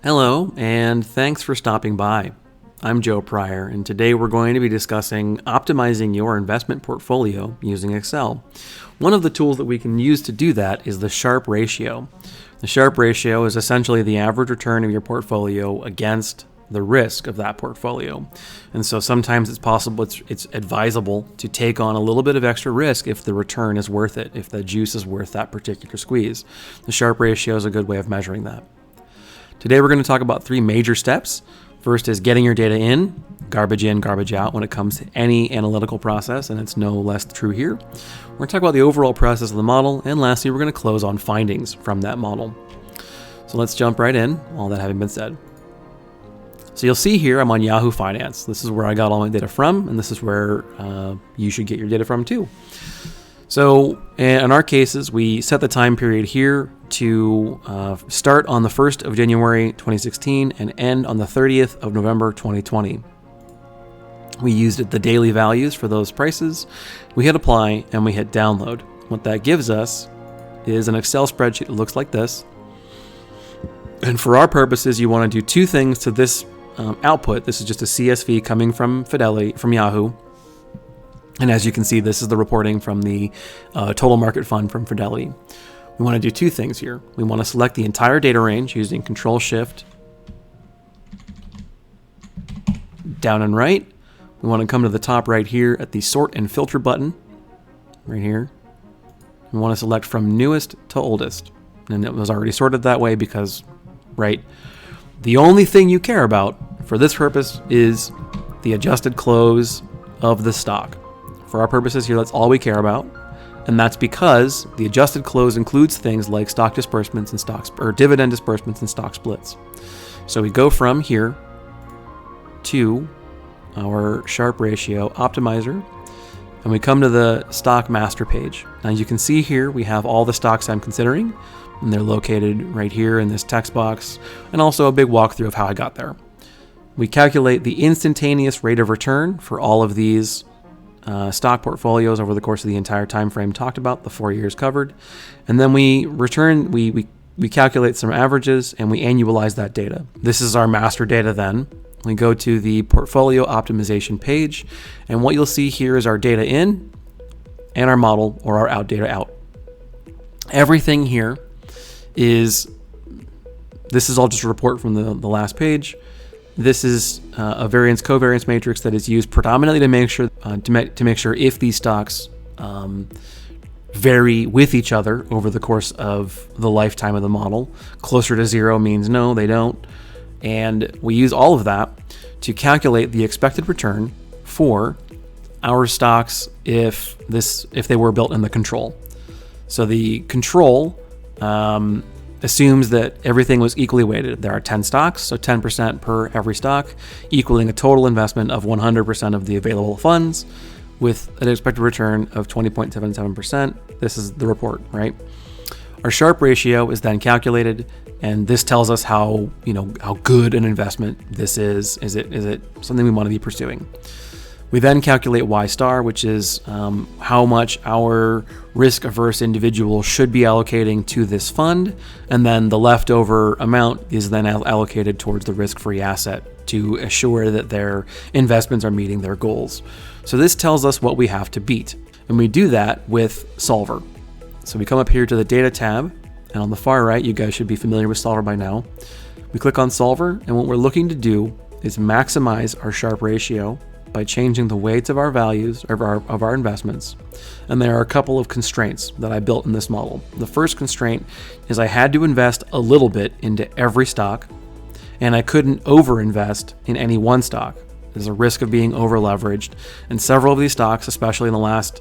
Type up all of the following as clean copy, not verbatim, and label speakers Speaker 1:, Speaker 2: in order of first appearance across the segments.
Speaker 1: Hello, and thanks for stopping by. I'm Joe Pryor, and today we're going to be discussing optimizing your investment portfolio using Excel. One of the tools that we can use to do that is the Sharpe ratio. The Sharpe ratio is essentially the average return of your portfolio against the risk of that portfolio. And so sometimes it's advisable to take on a little bit of extra risk if the return is worth it, if the juice is worth that particular squeeze. The Sharpe ratio is a good way of measuring that. Today we're going to talk about three major steps. First is getting your data in, garbage out when it comes to any analytical process, and it's no less true here. We're going to talk about the overall process of the model, and lastly, we're going to close on findings from that model. So let's jump right in, all that having been said. So you'll see here I'm on Yahoo Finance. This is where I got all my data from, and this is where you should get your data from too. So in our cases, we set the time period here to start on the 1st of January 2016 and end on the 30th of November 2020. We used the daily values for those prices. We hit apply and we hit download. What that gives us is an Excel spreadsheet that looks like this. And for our purposes, you want to do two things to this output. This is just a CSV coming from Yahoo. And as you can see, this is the reporting from the total market fund from Fidelity. We want to do two things here. We want to select the entire data range using Control-Shift down and right. We want to come to the top right here at the Sort and Filter button, right here. We want to select from newest to oldest. And it was already sorted that way because, right, the only thing you care about for this purpose is the adjusted close of the stock. For our purposes here, that's all we care about. And that's because the adjusted close includes things like stock disbursements and dividend disbursements and stock splits. So we go from here to our Sharpe ratio optimizer, and we come to the stock master page. Now you can see here we have all the stocks I'm considering, and they're located right here in this text box, and also a big walkthrough of how I got there. We calculate the instantaneous rate of return for all of these stock portfolios over the course of the entire time frame talked about, the 4 years covered. And then we calculate some averages and we annualize that data. This is our master data then. We go to the portfolio optimization page, and what you'll see here is our data in and our model or our out data out. Everything here this is all just a report from the last page. This is a variance-covariance matrix that is used predominantly to make sure if these stocks vary with each other over the course of the lifetime of the model. Closer to zero means no, they don't. And we use all of that to calculate the expected return for our stocks if they were built in the control. So the control assumes that everything was equally weighted. There are 10 stocks, so 10% per every stock, equaling a total investment of 100% of the available funds with an expected return of 20.77%. This is the report, right? Our Sharpe ratio is then calculated, and this tells us how good an investment this is. Is it something we want to be pursuing? We then calculate Y star, which is how much our risk-averse individual should be allocating to this fund, and then the leftover amount is then allocated towards the risk-free asset to assure that their investments are meeting their goals. So this tells us what we have to beat, and we do that with Solver. So we come up here to the Data tab, and on the far right, you guys should be familiar with Solver by now. We click on Solver, and what we're looking to do is maximize our Sharpe ratio by changing the weights of our values of our investments. And there are a couple of constraints that I built in this model. The first constraint is I had to invest a little bit into every stock, and I couldn't overinvest in any one stock. There's a risk of being over leveraged, and several of these stocks, especially in the last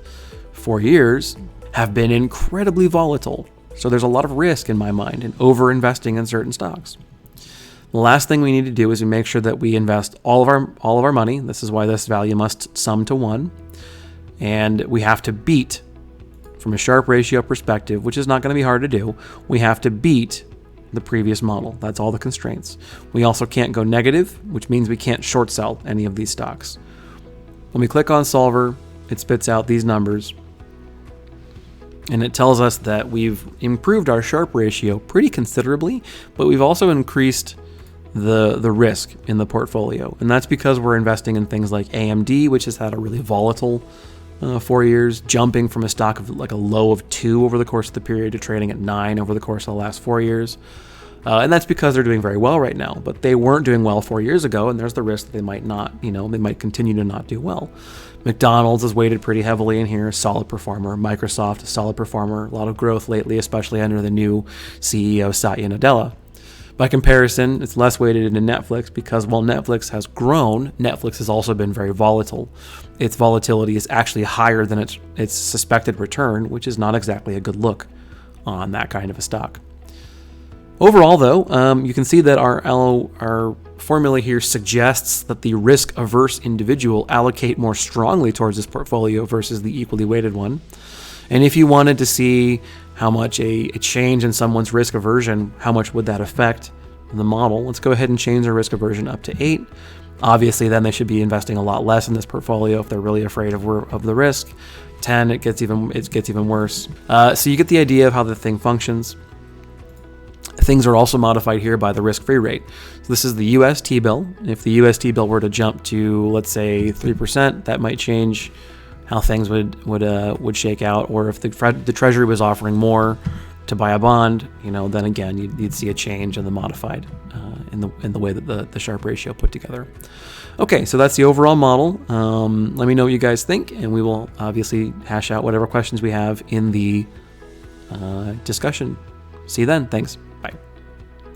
Speaker 1: 4 years, have been incredibly volatile. So there's a lot of risk in my mind in over-investing in certain stocks. The last thing we need to do is we make sure that we invest all of our money. This is why this value must sum to 1. And we have to beat, from a Sharpe ratio perspective, which is not going to be hard to do, we have to beat the previous model. That's all the constraints. We also can't go negative, which means we can't short sell any of these stocks. When we click on Solver, it spits out these numbers. And it tells us that we've improved our Sharpe ratio pretty considerably, but we've also increased the risk in the portfolio. And that's because we're investing in things like AMD, which has had a really volatile 4 years, jumping from a stock of like a low of 2 over the course of the period to trading at 9 over the course of the last 4 years. And that's because they're doing very well right now, but they weren't doing well 4 years ago, and there's the risk that they might not, they might continue to not do well. McDonald's is weighted pretty heavily in here, solid performer. Microsoft, a solid performer, a lot of growth lately, especially under the new CEO, Satya Nadella. By comparison, it's less weighted into Netflix because while Netflix has grown, Netflix has also been very volatile. Its volatility is actually higher than its suspected return, which is not exactly a good look on that kind of a stock. Overall, though, you can see that our formula here suggests that the risk-averse individual allocate more strongly towards this portfolio versus the equally weighted one. And if you wanted to see how much a change in someone's risk aversion, how much would that affect the model, let's go ahead and change their risk aversion up to 8. Obviously, then they should be investing a lot less in this portfolio if they're really afraid of the risk. 10, it gets even worse. So you get the idea of how the thing functions. Things are also modified here by the risk-free rate. So this is the US T-bill. If the US T-bill were to jump to, let's say, 3%, that might change how things would shake out. Or if the Treasury was offering more to buy a bond, then again you'd see a change in the modified in the way that the Sharpe ratio put together. Okay, so that's the overall model. Let me know what you guys think, and we will obviously hash out whatever questions we have in the discussion. See you then. Thanks.